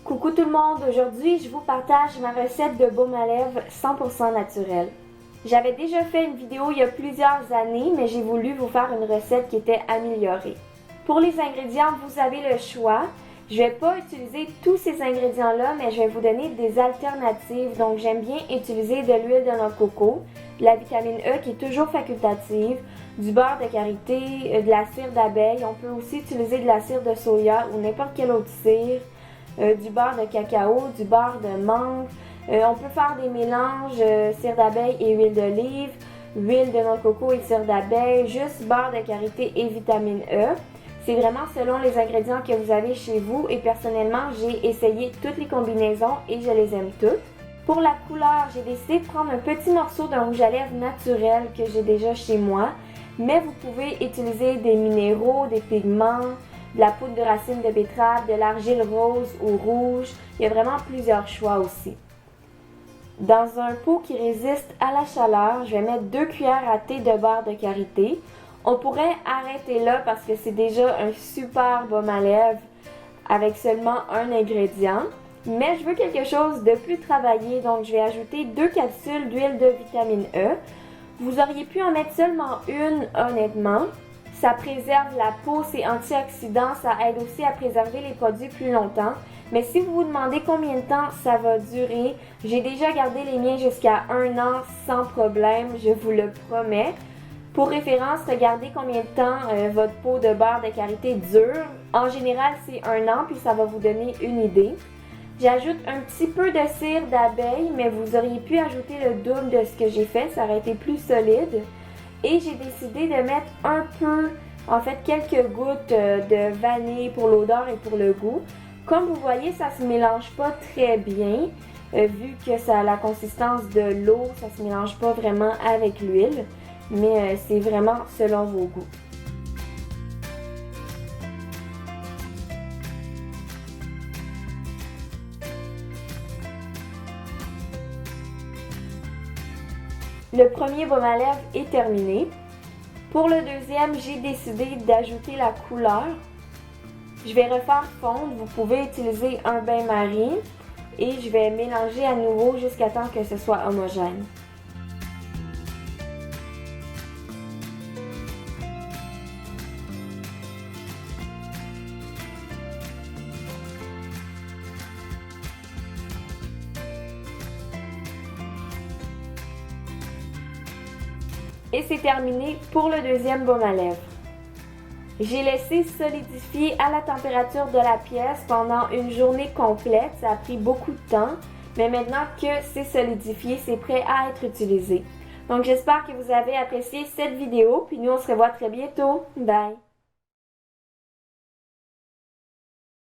Coucou tout le monde, aujourd'hui je vous partage ma recette de baume à lèvres 100% naturel. J'avais déjà fait une vidéo il y a plusieurs années, mais j'ai voulu vous faire une recette qui était améliorée. Pour les ingrédients, vous avez le choix. Je ne vais pas utiliser tous ces ingrédients-là, mais je vais vous donner des alternatives. Donc j'aime bien utiliser de l'huile de noix de coco, de la vitamine E qui est toujours facultative, du beurre de karité, de la cire d'abeille. On peut aussi utiliser de la cire de soya ou n'importe quelle autre cire. Du beurre de cacao, du beurre de mangue. On peut faire des mélanges cire d'abeille et huile d'olive, huile de noix de coco et cire d'abeille, juste beurre de karité et vitamine E. C'est vraiment selon les ingrédients que vous avez chez vous et personnellement, j'ai essayé toutes les combinaisons et je les aime toutes. Pour la couleur, j'ai décidé de prendre un petit morceau d'un rouge à lèvres naturel que j'ai déjà chez moi, mais vous pouvez utiliser des minéraux, des pigments, de la poudre de racine de betterave, de l'argile rose ou rouge. Il y a vraiment plusieurs choix aussi. Dans un pot qui résiste à la chaleur, je vais mettre 2 cuillères à thé de beurre de karité. On pourrait arrêter là parce que c'est déjà un super baume à lèvres avec seulement un ingrédient. Mais je veux quelque chose de plus travaillé, donc je vais ajouter 2 capsules d'huile de vitamine E. Vous auriez pu en mettre seulement une, honnêtement. Ça préserve la peau, c'est antioxydant, ça aide aussi à préserver les produits plus longtemps. Mais si vous vous demandez combien de temps ça va durer, j'ai déjà gardé les miens jusqu'à 1 an sans problème, je vous le promets. Pour référence, regardez combien de temps votre pot de beurre de karité dure. En général, c'est 1 an, puis ça va vous donner une idée. J'ajoute un petit peu de cire d'abeille, mais vous auriez pu ajouter le double de ce que j'ai fait, ça aurait été plus solide. Et j'ai décidé de mettre un peu, en fait quelques gouttes de vanille pour l'odeur et pour le goût. Comme vous voyez, ça se mélange pas très bien, vu que ça a la consistance de l'eau, ça se mélange pas vraiment avec l'huile, mais c'est vraiment selon vos goûts. Le premier baume à lèvres est terminé. Pour le deuxième, j'ai décidé d'ajouter la couleur. Je vais refaire fondre. Vous pouvez utiliser un bain-marie et je vais mélanger à nouveau jusqu'à temps que ce soit homogène. Et c'est terminé pour le deuxième baume à lèvres. J'ai laissé solidifier à la température de la pièce pendant une journée complète. Ça a pris beaucoup de temps, mais maintenant que c'est solidifié, c'est prêt à être utilisé. Donc j'espère que vous avez apprécié cette vidéo, puis nous on se revoit très bientôt. Bye!